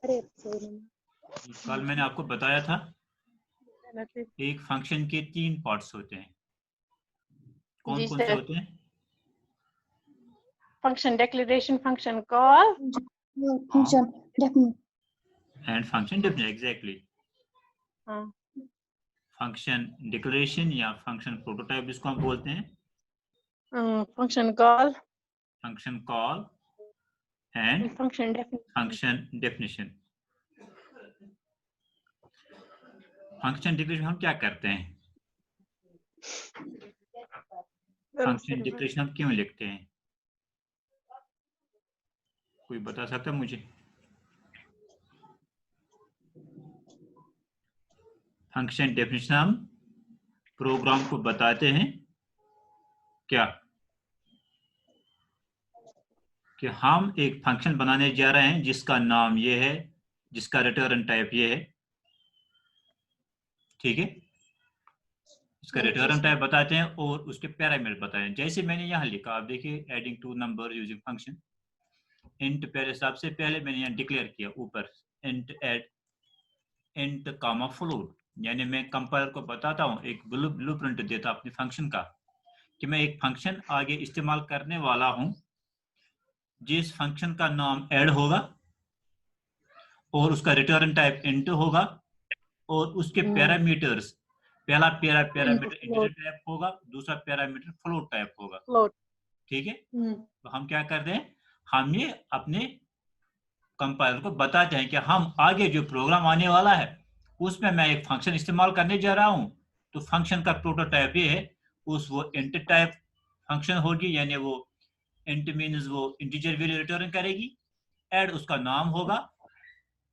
कल मैंने आपको बताया था एक फंक्शन के 3 पार्ट्स होते हैं। कौन कौन से होते हैं? Function declaration, function call, function definition and function definition. Exactly. हाँ, फंक्शन डिक्लेरेशन या फंक्शन प्रोटोटाइप जिसको हम बोलते हैं, function call, function call and function definition. Function definition. Function declaration हम क्या करते हैं? फंक्शन डिक्लेरेशन हम क्यों लिखते हैं? कोई बता सकता है मुझे? फंक्शन डेफिनेशन हम प्रोग्राम को बताते हैं क्या कि हम एक फंक्शन बनाने जा रहे हैं जिसका नाम ये है, जिसका रिटर्न टाइप ये है। ठीक है, इसका रिटर्न टाइप बताते हैं और उसके पैरामीटर बताते हैं। जैसे मैंने यहाँ लिखा, आप देखिए, adding 2 number using function int. पहले सबसे पहले मैंने यहाँ डिक्लेयर किया ऊपर इंट एड इंट कामा फ्लोट, यानी मैं कंपाइलर को बताता हूँ, एक ब्लूप्रिंट देता अपने फंक्शन का कि मैं एक फंक्शन आगे इस्तेमाल करने वाला हूँ जिस फंक्शन का नाम ऐड होगा और उसका रिटर्न टाइप इंट होगा और उसके पैरामीटर्स, पहला पैरामीटर इंटीजर टाइप होगा, दूसरा पैरामीटर फ्लोट टाइप होगा। ठीक है, तो हम क्या करते हैं, हम ये अपने कंपाइलर को बताते हैं कि हम आगे जो प्रोग्राम आने वाला है उसमें मैं एक फंक्शन इस्तेमाल करने जा रहा हूं, तो फंक्शन का प्रोटोटाइप ये है, वो इंट टाइप फंक्शन होगी, यानी वो इंट मीन्स वो इंटीजर वैल्यू रिटर्न करेगी, ऐड उसका नाम होगा,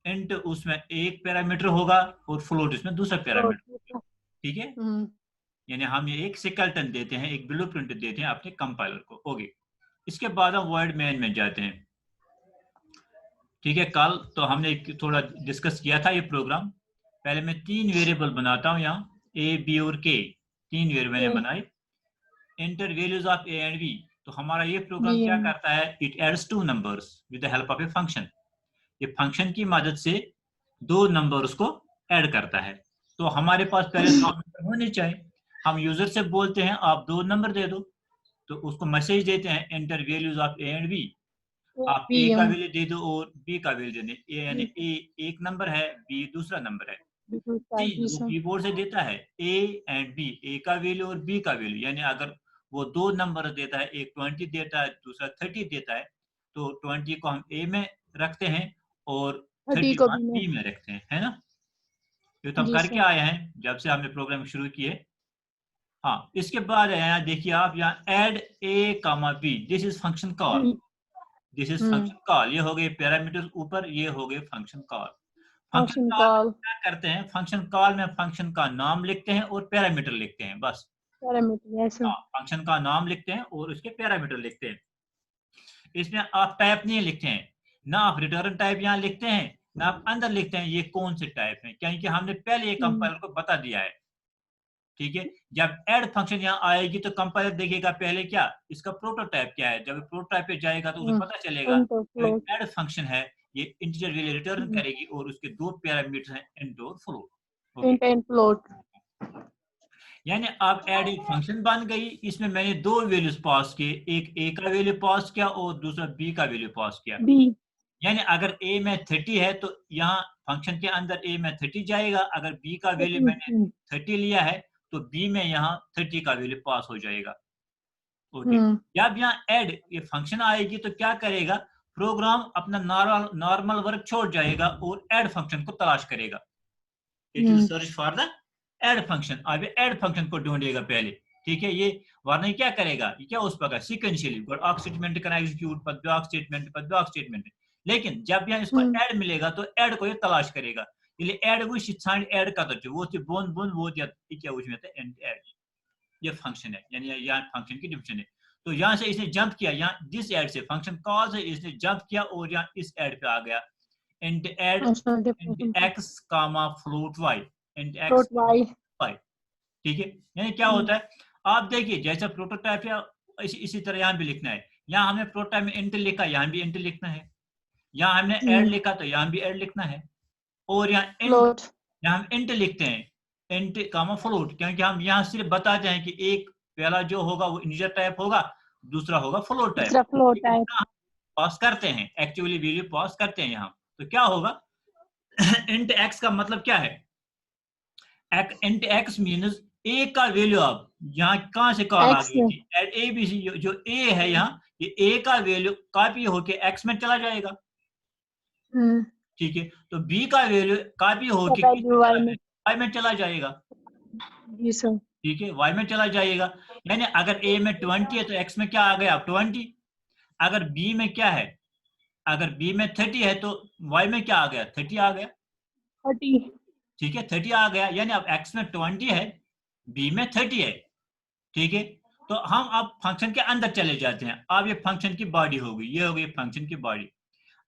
इंट उसमें एक पैरामीटर होगा और फ्लोट इसमें दूसरा पैरामीटर। ठीक है, यानी हम ये एक सिकल्टन देते हैं, एक ब्लूप्रिंट देते हैं अपने कंपाइलर को। ओके, इसके बाद हम वर्ड मेन में जाते हैं। ठीक है, कल तो हमने थोड़ा डिस्कस किया था ये प्रोग्राम। पहले मैं 3 वेरिएबल बनाता हूँ, यहाँ ए बी और के 3 वेरिएबल मैंने बनाए, enter values of A and B. तो हमारा ये प्रोग्राम क्या करता है, it adds 2 numbers with the help of a function. ये फंक्शन की मदद से 2 नंबर्स को ऐड करता है। तो हमारे पास पहले 2 नंबर होने चाहिए। हम यूजर से बोलते हैं आप 2 नंबर दे दो, तो उसको मैसेज देते हैं enter values of A and B. आप ए का वैल्यू दे दो और बी का वैल्यू दे दो, यानी ए एक नंबर है, बी दूसरा नंबर है। कीबोर्ड से देता है ए एंड बी, ए का वैल्यू और बी का वैल्यू, यानी अगर वो 2 नंबर देता है, एक 20 देता है, दूसरा 30 देता है, तो 20 को हम ए में रखते हैं और 30 को हम बी में रखते हैं, है ना। ये तो हम करके आए हैं जब से हमने प्रोग्राम शुरू किए। हाँ, इसके बाद यहाँ देखिए आप, यहाँ add A comma B, this is function call, this is function call. ये हो गए पैरामीटर ऊपर, ये हो गए फंक्शन कॉल। फंक्शन कॉल क्या करते हैं, फंक्शन कॉल में फंक्शन का नाम लिखते हैं और पैरामीटर लिखते हैं, बस फंक्शन का नाम लिखते हैं और उसके पैरामीटर लिखते हैं। इसमें आप टाइप नहीं लिखते हैं, ना आप रिटर्न टाइप यहाँ लिखते हैं, ना आप अंदर लिखते हैं ये कौन से टाइप है, क्योंकि हमने पहले ये कंपाइलर को बता दिया है। ठीक है, जब ऐड फंक्शन यहाँ आएगी तो कंपाइलर देखेगा पहले क्या, इसका प्रोटोटाइप क्या है। जब प्रोटोटाइप पे जाएगा तो उसे पता चलेगा ऐड फंक्शन है, ये इंटीजर वैल्यू रिटर्न करेगी और उसके 2 पैरामीटर्स हैं, इंट और फ्लोट। इंट एंड फ्लोट, यानी आप ऐड एक फंक्शन बन गई, इसमें मैंने 2 वैल्यूज पास किए, एक ए का वैल्यू पास किया और दूसरा बी का वैल्यू पास किया। यानी अगर ए में 30 है तो यहाँ फंक्शन के अंदर ए में 30 जाएगा, अगर बी का वैल्यू मैंने 30 लिया है तो बी में यहाँ 30 का वैल्यू पास हो जाएगा। ओके, जब यहाँ ऐड ये फंक्शन आएगी तो क्या करेगा, प्रोग्राम अपना नॉर्मल वर्क छोड़ जाएगा और ऐड फंक्शन को तलाश करेगा। It will search for the add function, अब ऐड फंक्शन को ढूंढेगा पहले। ठीक है, ये वरना क्या करेगा, ये क्या उस पर सीक्वेंशियली ऑक स्टेटमेंट का एग्जीक्यूट, पद ब्लॉक स्टेटमेंट। लेकिन जब यहाँ इसको ऐड मिलेगा तो ऐड को ये तलाश करेगा, ili add वो शिक्षण ऐड कर दो, वो तो बोन बोन वो क्या उसमें था एंड ऐड, ये फंक्शन है, यानी यहाँ फंक्शन की डिफिनेशन है। तो यहाँ से इसने जंप किया, यहाँ दिस ऐड से फंक्शन कॉल से इसने जंप किया और यहाँ इस ऐड पे आ गया, int add int X comma float Y, int X Y. ठीक है, यानी क्या होता है, आप देखिए जैसा प्रोटोटाइप या इसी तरह यहाँ भी लिखना है। यहाँ हमें प्रोटोटाइप में इंट लिखा, यहाँ भी इंट लिखना है। यहाँ हमने ऐड लिखा तो यहाँ भी ऐड लिखना है, और यहाँ int, फ्लोट यहाँ हम इंट लिखते हैं, इंट कामा फ्लोट, क्योंकि हम यहाँ सिर्फ बताते हैं कि एक पहला जो होगा वो इंटीजर टाइप होगा, दूसरा होगा फ्लोट टाइप। दूसरा फ्लोट टाइप। पास करते हैं, एक्चुअली वैल्यू पास करते हैं यहाँ, तो क्या होगा इंट x का मतलब क्या है, इंट x मीन्स a का वैल्यू, आप यहाँ कहाँ से कॉल आ गई थी, ए बी सी, जो a है यहाँ, ये a का वैल्यू कॉपी होके x में चला जाएगा, ठीक है, तो b का वैल्यू कॉपी होके y में चला जाएगा, जी सर, ठीक है, y में चला जाएगा। यानी अगर a में 20 है तो x में क्या आ गया, 20। अगर b में क्या है, अगर b में 30 है तो y में क्या आ गया, 30 आ गया, 30, ठीक है, 30 आ गया। यानी अब x में 20 है, b में 30 है, ठीक है। तो हम अब फंक्शन के अंदर चले जाते हैं। अब ये फंक्शन की बॉडी होगी, ये होगी फंक्शन की बॉडी।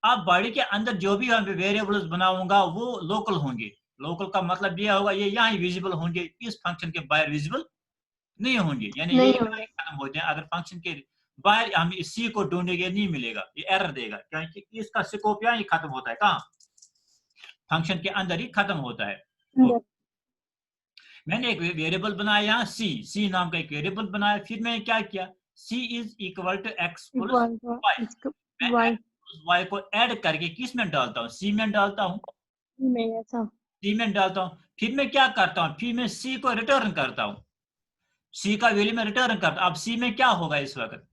अब बॉडी के अंदर जो भी हम वेरिएबल्स बनाऊंगा वो लोकल होंगे। लोकल का मतलब ये होगा ये यहाँ ही विजिबल होंगे, इस फंक्शन के बाहर विजिबल नहीं होंगे, यानी ये खत्म हो जाए। अगर फंक्शन के बाहर हम इस सी को ढूंढेंगे नहीं मिलेगा, ये एरर देगा, क्योंकि इसका स्कोप यहाँ ही खत्म होता है, कहाँ, फंक्शन के अंदर ही खत्म होता है। तो मैंने एक वेरिएबल बनाया यहाँ सी नाम का एक वेरिएबल बनाया, फिर मैंने क्या किया, C is equal to X plus Y, y को ऐड करके किस में डालता हूँ, सी में डालता हूँ, सी में डालता हूँ। फिर मैं क्या करता हूँ, फिर मैं सी को रिटर्न करता हूँ, सी का वैल्यू में रिटर्न करता हूँ। अब सी में क्या होगा इस वक्त,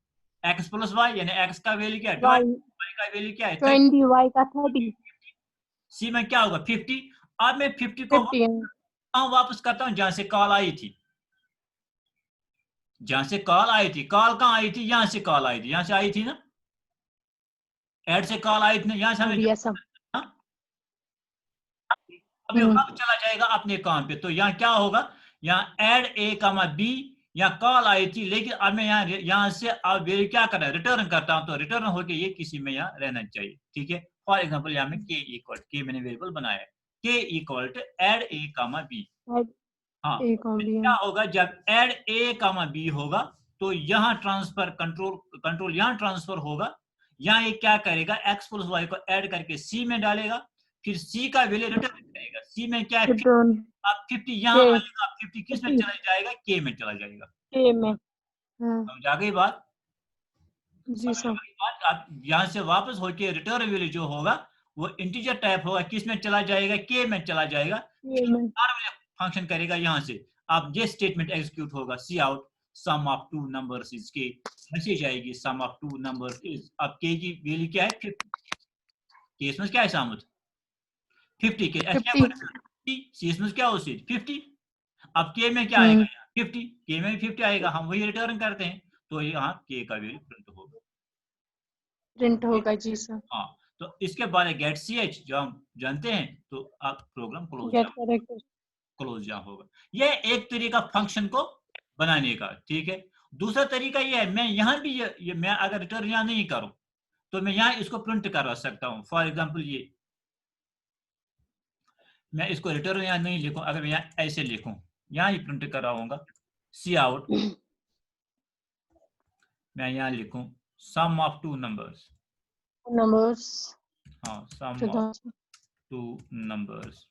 x प्लस वाई, यानी x का वैल्यू क्या है, y का वैल्यू क्या है 20, y का 30, सी में क्या होगा 50। अब मैं 50 को वापस करता हूँ जहां से कॉल आई थी, जहां से कॉल आई थी, कॉल कहाँ आई थी, यहाँ से कॉल आई थी, यहाँ से आई थी ना, ऐड से कॉल आई थी ना, यहाँ से हमें अब वापस चला जाएगा अपने काम पे। तो यहाँ क्या होगा, यहाँ ऐड ए कामा बी, यहाँ कॉल आई थी, लेकिन अब मैं यहाँ से अब वैल्यू क्या कर रहा है, रिटर्न करता हूँ, तो रिटर्न होके ये किसी में यहाँ रहना चाहिए, ठीक है। फॉर एग्जांपल यहाँ में के मैंने वेरिएबल बनाया है, K equal to add A comma B. हाँ, क्या होगा जब ऐड ए कामा बी होगा तो यहाँ ट्रांसफर कंट्रोल यहाँ ट्रांसफर होगा, यहाँ ये क्या करेगा, एक्स प्लस वाई को ऐड करके सी में डालेगा, फिर सी का वैल्यू रिटर्न करेगा, सी में क्या है, अब 50 यहाँ आएगा, 50 किस में चला जाएगा, के में चला जाएगा, के में। समझ आ गई बात, जी सर। आप यहाँ से वापस होके रिटर्न वैल्यू जो होगा वो इंटीजर टाइप होगा, किस में चला जाएगा, के में चला जाएगा, फंक्शन करेगा यहाँ से। अब ये स्टेटमेंट एग्जीक्यूट होगा, C out sum of two numbers is के, मैसेज आएगी sum of two numbers is, अब के की वैल्यू क्या है 50, के इसमें क्या है सामुद 50 के, सी इसमें क्या हो 50, अब के में क्या आएगा 50, के में 50 आएगा, हम वही रिटर्न करते हैं, तो यहाँ के का वैल्यू प्रिंट होगा। जी सर। हाँ, तो इसके बाद गेट ch जो हम जानते हैं, तो आप प्रोग्राम क्लोज यहाँ होगा। यह एक तरीका फंक्शन को बनाने का, ठीक है। दूसरा तरीका यह है, मैं यहाँ भी ये मैं अगर रिटर्न यहाँ नहीं करूं तो मैं यहाँ इसको प्रिंट करवा सकता हूँ। फॉर एग्जांपल ये मैं इसको रिटर्न यहाँ नहीं लिखूं, अगर मैं यहाँ ऐसे लिखूं, यहाँ ही प्रिंट कराऊंगा सी आउट, मैं यहाँ लिखूं सम ऑफ टू नंबर्स, हाँ सम ऑफ टू नंबर्स,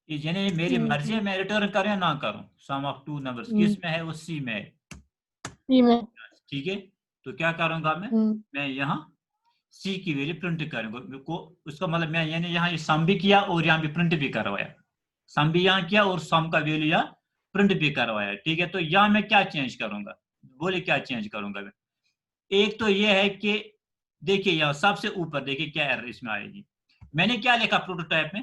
यानी मेरी मर्जी है मैं रिटर्न करूं या ना करूं, सम ऑफ टू नंबर्स किस में है, वो सी में है, ठीक है। तो क्या करूंगा मैं यहाँ सी की वैल्यू प्रिंट करूंगा को, उसका मतलब मैं यानी यहाँ ये सम भी किया और यहाँ भी प्रिंट भी करवाया, सम भी यहाँ किया और सम का वैल्यू यहाँ प्रिंट भी करवाया, ठीक है। तो यहाँ मैं क्या चेंज करूंगा, बोले क्या चेंज करूंगा मैं, एक तो ये है कि देखिए यहाँ सबसे ऊपर देखिए क्या एरर इसमें आएगी, मैंने क्या लिखा प्रोटोटाइप में,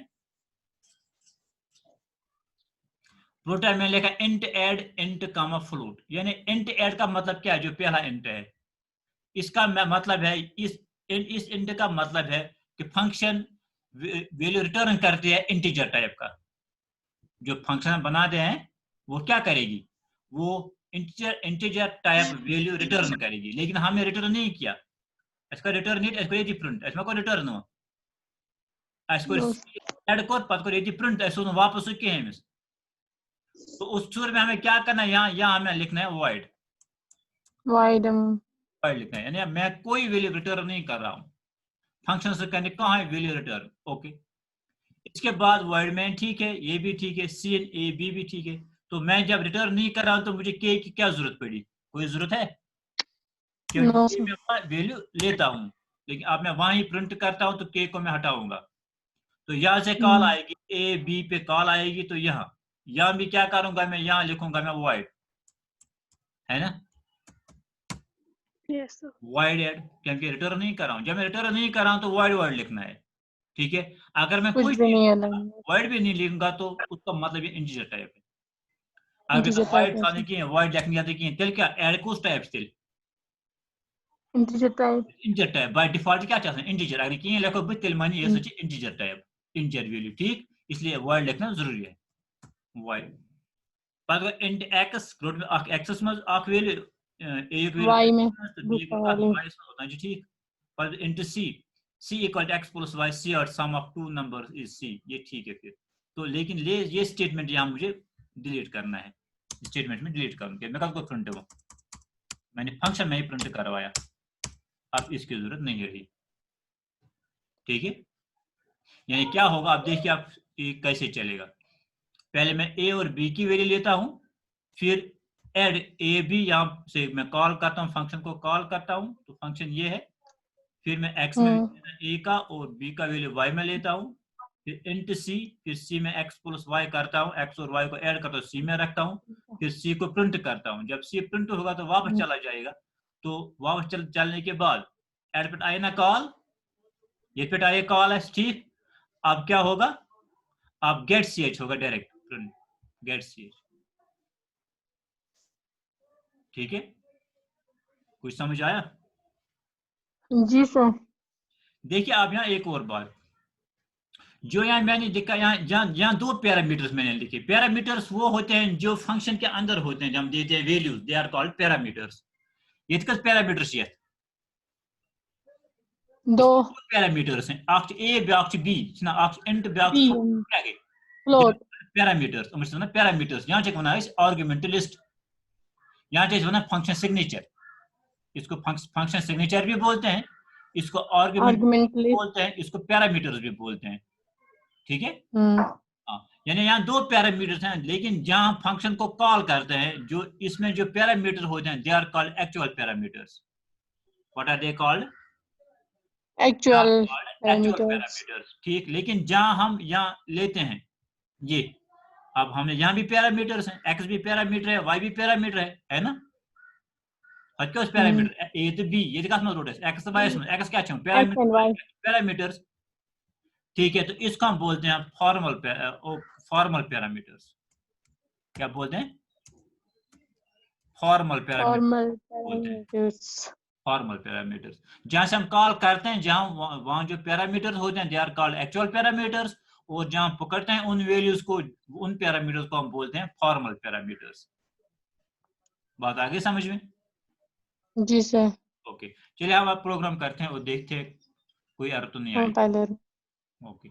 प्रोटोटाइप में लिखा इंट ऐड इंट कामा फ्लोट, यानी इंट ऐड का मतलब क्या है, जो पहला इंट है, इसका मतलब है इस इंट का मतलब है कि फंक्शन वैल्यू रिटर्न करती है इंटीजर टाइप का, जो फंक्शन बना दे हैं वो क्या करेगी, वो इंटीजर टाइप वैल्यू रिटर्न करेगी, लेकिन हमने रिटर्न नहीं किया, इसका रिटर्न नहीं, इसको ये प्रिंट, इसमें को रिटर्न हो, इसको ऐड को पद को ये प्रिंट ऐसे वापस के हैं। तो उस सूर में हमें क्या करना है, यहाँ हमें लिखना है void वाइड लिखना है, यानी मैं कोई वैल्यू रिटर्न नहीं कर रहा हूँ, फंक्शन से कहने कहाँ है वैल्यू रिटर्न। ओके, इसके बाद वर्ड में ठीक है, ये भी ठीक है, सी एंड ए बी भी ठीक है। तो मैं जब रिटर्न नहीं कर रहा हूं तो मुझे के की क्या जरूरत पड़ी? कोई जरूरत है? नो क्योंकि सर। मैं वैल्यू लेता हूं, लेकिन अब मैं वहां ही प्रिंट करता हूं तो के को मैं हटाऊंगा। तो यहाँ से कॉल आएगी, ए बी पे कॉल आएगी, तो यहाँ भी क्या करूंगा, मैं यहाँ लिखूंगा मैं वाइड, है ना, यस सर। वाइड एड, क्योंकि रिटर्न नहीं कर रहा हूं। जब मैं रिटर्न नहीं कर रहा हूं तो वाइड वाइड लिखना है, ठीक है। अगर मैं कुछ कोई भी नहीं अलग वाइड भी नहीं लिखूंगा तो उसका मतलब ये इंटीजर टाइप है। अगर इंटीजर वाइड टाइप है की वाइड लिखने जाते की तेल क्या ऐड कुछ टाइप तेल integer type. Integer type by default क्या चाहते हैं इंटीजर, अगर की लिखो बस तेल मानी ये सच इंटीजर टाइप, इंटीजर वैल्यू, ठीक, इसलिए वाइड लिखना जरूरी है, वाइड। पर इंट एक्स ग्लोट में आख एक्सेस में आख वैल्यू एक वाई में वैल्यू तो बी दूसरा को वाले वाई से होता है जी, ठीक। पर int C equal to X plus Y, C और sum of two numbers is C, ये ठीक है फिर। तो लेकिन ये स्टेटमेंट यहाँ मुझे डिलीट करना है, स्टेटमेंट में डिलीट करूंगा, मैं कल को प्रिंट हुआ, मैंने फंक्शन में ही प्रिंट करवाया, अब इसकी जरूरत नहीं रही, ठीक है। यानी क्या होगा, अब देखिए आप ये कैसे चलेगा। पहले मैं ए और बी की वैल्यू लेता हूं, फिर एड ए बी, यहाँ से मैं कॉल करता हूँ, फंक्शन को कॉल करता हूँ, तो फंक्शन ये है। फिर मैं एक्स में ए का और बी का वैल्यू वाई में लेता हूँ, फिर इंट सी, फिर सी में एक्स प्लस वाई करता हूँ, एक्स और वाई को ऐड करता हूँ, सी में रखता हूँ, फिर सी को प्रिंट करता हूँ। जब सी प्रिंट होगा तो वापस चला जाएगा, तो वापस चलने के बाद एड पिट आई ना कॉल, ये पिट आई कॉल है, ठीक। अब क्या होगा, अब गेट सी एच होगा, direct print get C H, ठीक है। कुछ समझ आया? जी सर। देखिए आप यहाँ एक और बात, जो यहाँ मैंने लिखा, यहाँ दो पैरामीटर्स मैंने लिखे। पैरामीटर्स वो होते हैं जो फंक्शन के अंदर होते हैं, जब हम देते हैं values, they are called parameters. ये पैरामीटर्स ये दो पैरामीटर्स हैं, अख ए ब्याख बी ना, अख इंट ब्याख बी क्या है फ्लोट पैरामीटर्स, हम पैरामीटर्स यहाँ वन आर्गुमेंट लिस्ट, यहाँ वन फंक्शन सिग्नेचर, इसको फंक्शन सिग्नेचर भी बोलते हैं, इसको आर्गुमेंट आर्गुमेंट लिस्ट। बोलते हैं, इसको पैरामीटर्स भी बोलते हैं, ठीक है। हाँ, यानी यहाँ दो पैरामीटर्स हैं, लेकिन जहां फंक्शन को कॉल करते हैं, जो इसमें जो पैरामीटर होते हैं, they are called actual parameters. What are they called? Actual actual parameters. Parameters, ठीक। लेकिन जहां हम यहाँ लेते हैं ये, अब हमने यहाँ भी पैरामीटर्स हैं, एक्स भी पैरामीटर है, वाई भी पैरामीटर है ना। एक्चुअल पैरामीटर ए तो बी, ये का मतलब है एक्स वाई, एक्स क्या चाहिए पैरामीटर्स, ठीक है। तो इसको हम बोलते हैं फॉर्मल पैरामीटर्स। क्या बोलते हैं? Formal parameters, formal parameters. जहां से हम कॉल करते हैं, जहां वहां जो पैरामीटर्स होते हैं, they are called actual parameters, और जहां पकड़ते हैं उन वैल्यूज को, उन पैरामीटर्स को हम बोलते हैं फॉर्मल पैरामीटर्स। बात आगे समझ में? जी सर। ओके, चलिए हम अब प्रोग्राम करते हैं और देखते हैं कोई एरर तो नहीं आई। पहले ओके,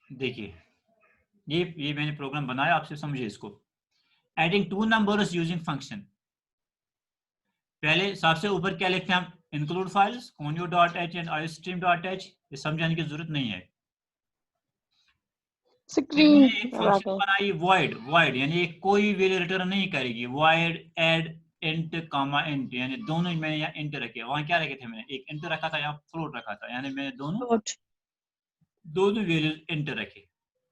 देखिए ये मैंने प्रोग्राम बनाया, आपसे समझिए इसको। Adding two numbers using function. पहले सबसे ऊपर क्या लिखते हैं हम, include files conio.h and iostream.h, ये समझाने की जरूरत नहीं है। स्क्रीन एक फंक्शन बनाई void यानी कोई वैल्यू रिटर्न नहीं करेगी, void add int comma int, यानी दोनों मैंने यहाँ int रखे। वहां क्या रखे थे, मैंने एक int रखा था, यहाँ फ्लोट रखा था, यानी मैंने दोनों वैल्यू int रखे।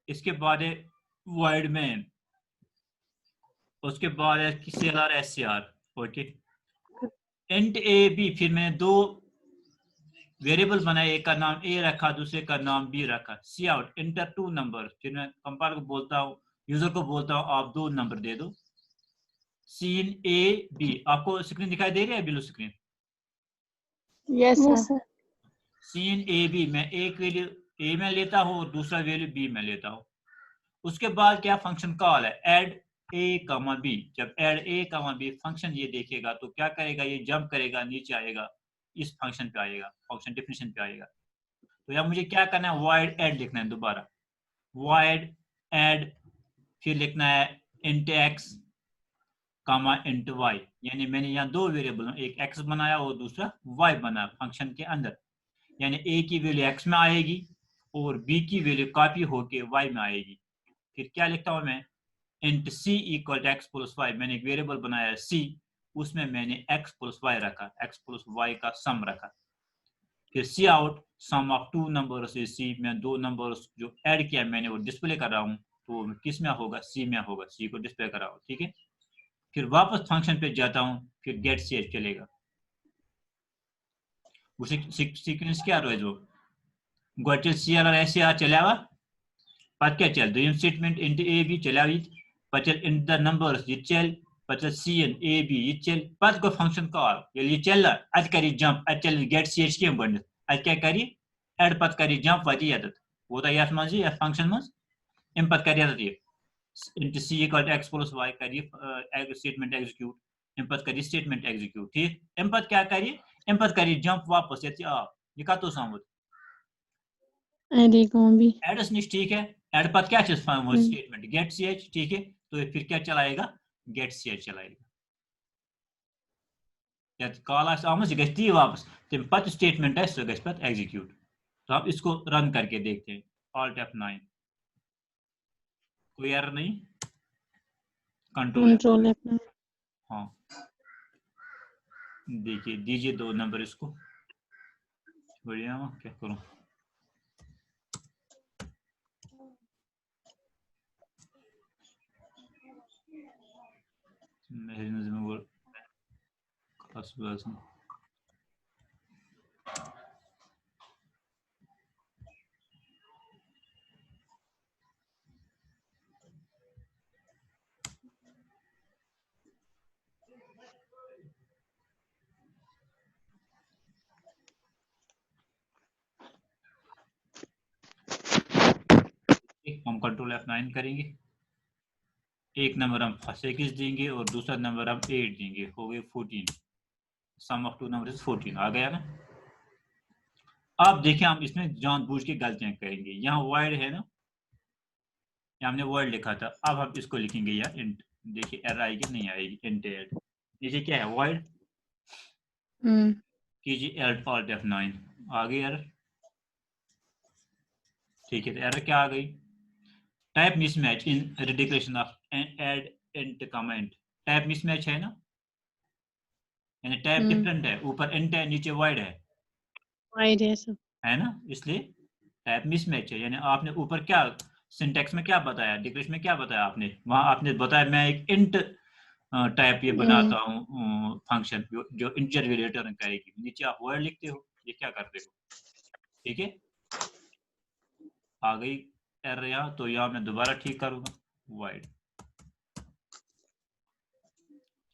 इसके बाद है void main, उसके बाद है clr scr, okay, int a b। फिर मैंने दो वेरिएबल बनाए, एक का नाम ए रखा, दूसरे का नाम बी रखा। सी आउट इंटर टू नंबर, फिर मैं कंपाइलर को बोलता हूँ, यूजर को बोलता हूँ आप दो नंबर दे दो। सीन ए बी, आपको स्क्रीन दिखाई दे रही है, below screen? Yes sir. Scan A B, मैं एक वैल्यू ए में लेता हूँ और दूसरा वैल्यू बी में लेता हूँ। उसके बाद क्या फंक्शन कॉल है, ऐड ए कमा बी, जब ऐड ए कमा बी फंक्शन ये देखेगा तो क्या करेगा, ये जंप करेगा, नीचे आएगा, इस फंक्शन पे आएगा, फंक्शन डेफिनेशन पे आएगा। तो यहाँ मुझे क्या करना है, वॉइड ऐड लिखना है दोबारा, वॉइड ऐड, फिर लिखना है इंट एक्स कामा इंट वाई, यानी मैंने यहाँ दो वेरिएबल, एक एक्स बनाया और दूसरा वाई बनाया फंक्शन के अंदर, यानी ए की वैल्यू एक्स में आएगी और बी की वैल्यू कॉपी होके वाई में आएगी। फिर क्या लिखता हूँ मैं, int C equal to X plus Y, मैंने एक वेरिएबल बनाया सी, उसमें मैंने एक्स प्लस वाई रखा, एक्स प्लस वाई का सम रखा। फिर C out sum of two numbers is C, मैं दो नंबर्स जो ऐड किया मैंने वो डिस्प्ले कर रहा हूँ, तो किस में होगा, सी में होगा, सी को डिस्प्ले कर रहा हूँ, ठीक है। फिर वापस फंक्शन पे जाता हूँ, फिर गेट सी चलेगा, उसे सीक्वेंस क्या रोज वो गोचल सी आर ऐसे आ चलावा, पत क्या चल दोयम स्टेटमेंट इंट ए बी चलावी, पचल इन द नंबर्स ये चल, पचल सी एन ए बी ये चल, पत गो फंक्शन कॉल ये चल अत करी जंप, अत चल गेट सी एच के बन, अत क्या करी ऐड पत करी जंप वाती यत वो तो यत मज ये फंक्शन मज इन पत करी यत ये int C equal to X plus Y करी स्टेटमेंट एग्जीक्यूट, इन पत करी स्टेटमेंट एग्जीक्यूट, ठीक, इन पत क्या करी, इन पत करी जंप वापस ये आ ये का तो समझ ऐड कॉमा बी, एडस निश, ठीक है, एड पत क्या चीज स्टेटमेंट गेट सी एच, ठीक है, तो फिर क्या चलाएगा, गेट सी एच चलाएगा, या कॉल आमज गई ती वापस, तम पत स्टेटमेंट है सो गई पत एग्जीक्यूट। तो आप इसको रन करके देखते हैं, ऑल्ट F9, कोई एरर नहीं, कंट्रोल कंट्रोल F9, हाँ देखिए, दीजिए दो नंबर इसको, बढ़िया, क्या करूं, मेरे नजर में वो खास बात नहीं। हम कंट्रोल F9 करेंगे, एक नंबर हम फंसे किस देंगे और दूसरा नंबर हम 8 देंगे, हो गए 14, सम ऑफ टू नंबर 14 आ गया ना। आप देखें हम इसमें जानबूझ के गलतियां करेंगे, यहाँ वर्ड है ना, यहाँ हमने वर्ड लिखा था, अब हम इसको लिखेंगे यार इंट, देखिए एरर आएगी नहीं आएगी, इंट ऐड, नीचे क्या है वर्ड, कीजिए ऑल्ट F9, आ गई एरर, ठीक है, तो एरर क्या आ गई, type mismatch in redeclaration of add int comment, type mismatch है ना, यानी टाइप डिफरेंट है, ऊपर इंट है नीचे वर्ड वाइड है सब, है ना, इसलिए टाइप मिसमैच है, यानी आपने ऊपर क्या सिंटैक्स में क्या बताया, डिक्लेरेशन में क्या बताया आपने, वहां आपने बताया मैं एक इंट टाइप ये बनाता हूँ फंक्शन जो इंटीजर वैल्यू रिटर्न करेगी, नीचे आप वर्ड लिखते हो, ये क्या करते हो, ठीक है, आ गई एरर यहाँ, तो यहाँ मैं दोबारा ठीक करूंगा वाइड,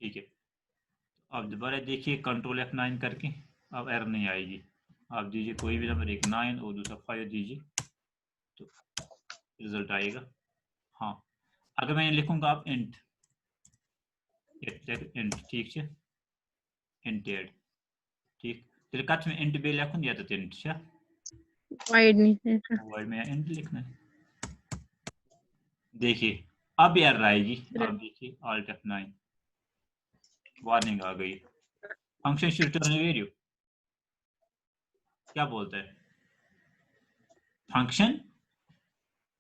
ठीक है, अब दोबारा देखिए कंट्रोल F9 करके, अब एरर नहीं आएगी, आप दीजिए कोई भी नंबर, एक 9 और दूसरा 5 दीजिए तो रिजल्ट आएगा। हाँ, अगर मैं लिखूंगा आप इंट इंट, ठीक है, इंट ऐड, ठीक, तेरे कच में इंट बे लिखूं या तो इंट छा वाइड नहीं है, वर्ड में इंट लिखना है, देखिए अब एरर आएगी, अब देखिए ऑल्ट F9, वार्निंग आ गई, फंक्शन शुड रिटर्न वैल्यू, क्या बोलता है, फंक्शन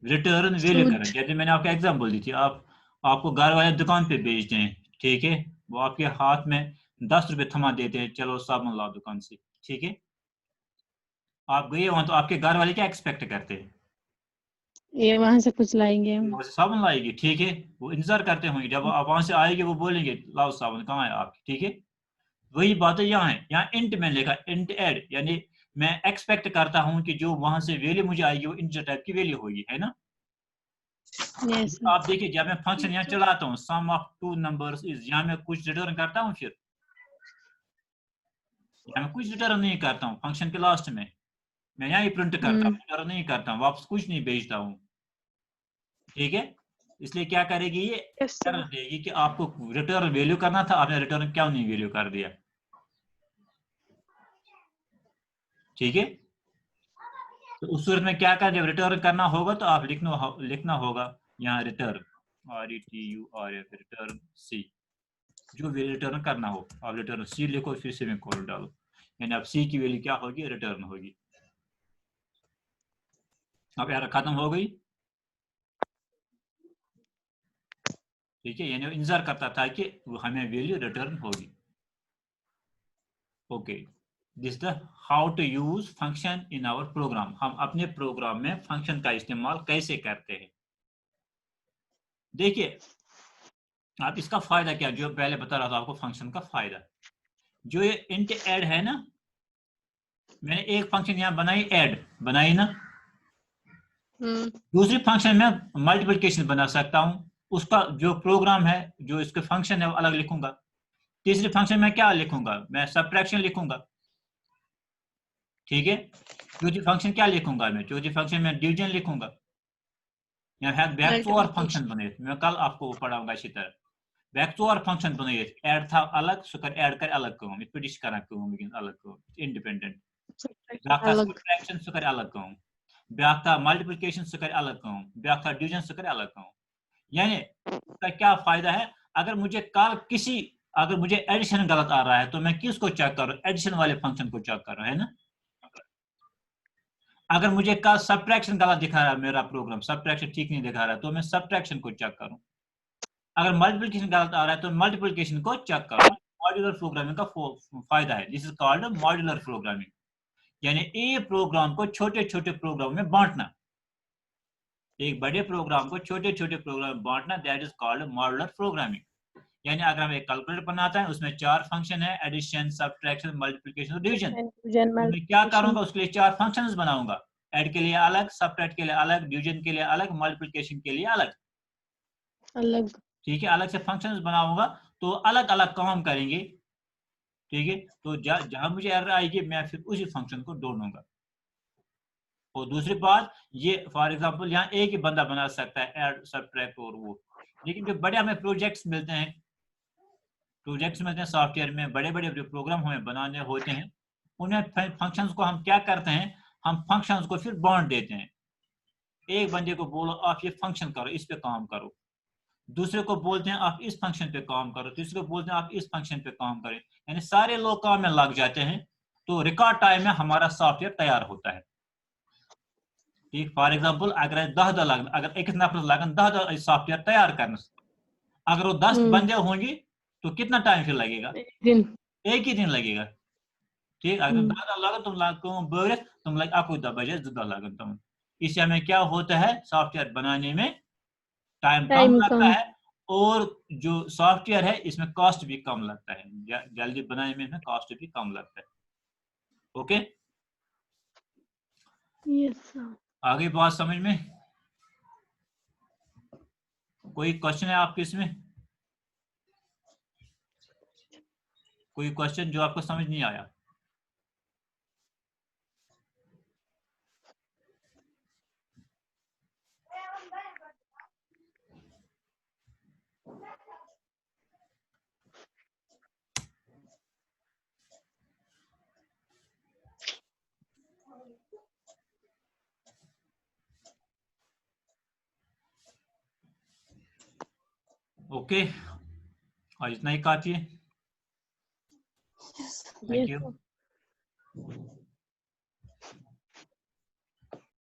रिटर्न वैल्यू करना, जैसे मैंने आपको एग्जांपल दी थी, आपको घर वाले दुकान पे भेजते हैं, ठीक है, वो आपके हाथ में 10 रुपए थमा देते हैं, चलो साबुन लाओ दुकान से, ठीक है, आप गए वहां तो आपके घर वाले क्या एक्सपेक्ट करते हैं, ये वहां से कुछ लाएंगे हम, वहां से साबुन लाएगी, ठीक है, वो इंतजार करते होंगे जब आप वहां से आएंगे, वो बोलेंगे लाओ साबुन, कहाँ है आपकी, ठीक है, वही बात है यहाँ है, यहाँ इंट में लिखा इंट ऐड, यानी मैं एक्सपेक्ट करता हूं कि जो वहां से वैल्यू मुझे आएगी वो इंटीजर टाइप की वैल्यू होगी, है ना। yes, आप देखिए जब मैं फंक्शन यहाँ चलाता हूँ सम ऑफ टू नंबर्स इज, यहाँ मैं कुछ रिटर्न करता हूँ, फिर यहाँ मैं कुछ रिटर्न नहीं करता हूँ, फंक्शन के लास्ट में मैं यहाँ ही प्रिंट करता हूँ, रिटर्न नहीं करता हूँ, वापस कुछ नहीं भेजता हूँ, ठीक है, इसलिए क्या करेगी ये, Yes, sir. एरर देगी कि आपको रिटर्न वैल्यू करना था, आपने रिटर्न क्यों नहीं वैल्यू कर दिया। ठीक है, तो उस सूरत में क्या कर, जब रिटर्न करना होगा तो आप लिखना होगा यहाँ रिटर्न, RETURN, रिटर्न सी, जो भी रिटर्न करना हो आप रिटर्न सी लिखो, फिर सेमीकोलन डालो, यानी अब सी की वैल्यू क्या होगी, रिटर्न होगी। अब एरर खत्म हो गई। ठीक है, यानी इंतजार करता था कि हमें वैल्यू रिटर्न होगी। Okay, this the how to use function in our program, हम अपने प्रोग्राम में फंक्शन का इस्तेमाल कैसे करते हैं। देखिए आप इसका फायदा क्या, जो पहले बता रहा था आपको फंक्शन का फायदा, जो ये इंट ऐड है ना, मैंने एक फंक्शन यहाँ बनाई ना, दूसरी फंक्शन में मल्टीप्लिकेशन बना सकता हूँ, उसका जो प्रोग्राम है, जो इसके फंक्शन है वो अलग लिखूंगा। तीसरी फंक्शन में क्या लिखूंगा, मैं सब्ट्रैक्शन लिखूंगा। ठीक है, चौथी फंक्शन क्या लिखूंगा, मैं चौथी फंक्शन में डिवीजन लिखूंगा। यहाँ बैक फंक्शन बने, मैं कल आपको वो पढ़ाऊंगा इसी तरह। बैक फंक्शन बने ऐड था अलग, सो कर ऐड कर अलग कहूँ, इत पे कर अलग कहूँ, इंडिपेंडेंट। ब्याक था सब्ट्रैक्शन, सो कर अलग कहूँ। ब्याक था मल्टीप्लिकेशन, सो कर अलग कहूँ। ब्याक था डिवीजन, सो कर अलग कहूँ। यानी इसका क्या फायदा है, अगर मुझे कल अगर मुझे एडिशन गलत आ रहा है तो मैं किसको चेक कर रहा हूँ, एडिशन वाले फंक्शन को चेक कर रहा है ना। अगर मुझे कल सब्ट्रैक्शन गलत दिखा रहा है, मेरा प्रोग्राम सब्ट्रैक्शन ठीक नहीं दिखा रहा है, तो मैं सब्ट्रैक्शन को चेक करूं। अगर मल्टीप्लिकेशन गलत आ रहा है तो मल्टीप्लिकेशन को चेक करूं। मॉड्यूलर प्रोग्रामिंग का फायदा है, this is called modular programming, यानी एक प्रोग्राम को छोटे छोटे प्रोग्राम में बांटना, एक बड़े प्रोग्राम को छोटे छोटे प्रोग्राम में बांटना, that is called modular programming. यानी अगर हम एक कैलकुलेटर बनाते हैं, उसमें 4 फंक्शन है, एडिशन, सब्ट्रैक्शन, मल्टीप्लिकेशन और डिवीजन, तो मैं क्या करूंगा, उसके लिए 4 फंक्शंस बनाऊंगा, ऐड के लिए अलग, सब्ट्रैक्ट के लिए अलग, डिवीजन के लिए अलग, मल्टीप्लिकेशन के लिए अलग। ठीक है, अलग से फंक्शंस बनाऊंगा तो अलग अलग काम करेंगे। ठीक है, तो जहां मुझे एरर आएगी मैं फिर उसी फंक्शन को ढूंढूंगा। और दूसरी बात, ये फॉर एग्जांपल यहाँ एक ही बंदा बना सकता है ऐड, सब्ट्रैक्ट और वो, लेकिन जो बड़े हमें प्रोजेक्ट्स मिलते हैं सॉफ्टवेयर में, बड़े बड़े जो प्रोग्राम हमें बनाने होते हैं, उन्हें फंक्शंस को हम क्या करते हैं, हम फंक्शंस को फिर बांट देते हैं। एक बंदे को बोलो आप ये फंक्शन करो, इस पे काम करो, दूसरे को बोलते हैं आप इस फंक्शन पे काम करो, तीसरे को बोलते हैं आप इस फंक्शन पे काम करें, यानी सारे लोग काम में लग जाते हैं, तो रिकॉर्ड टाइम में हमारा सॉफ्टवेयर तैयार होता है। ठीक, फॉर एग्जांपल अगर 10 लगन, अगर एक नफर लगन 10 सॉफ्टवेयर तैयार करने, अगर वो 10 बंदे होंगे तो कितना टाइम फिर लगेगा, एक ही दिन लगेगा। ठीक, अगर 10 लगन तुम बोरिस तुम लग आपको 10 बजे 10 लगन तुम, इससे हमें क्या होता है, सॉफ्टवेयर बनाने में टाइम कम लगता है, और जो सॉफ्टवेयर है इसमें कॉस्ट भी कम लगता है, जल्दी बनाने में इसमें कॉस्ट भी कम लगता है। ओके, आगे बात समझ में, कोई क्वेश्चन है आपके इसमें, कोई क्वेश्चन जो आपको समझ नहीं आया। ओके, और इतना ही काफी है। Yes. Thank you.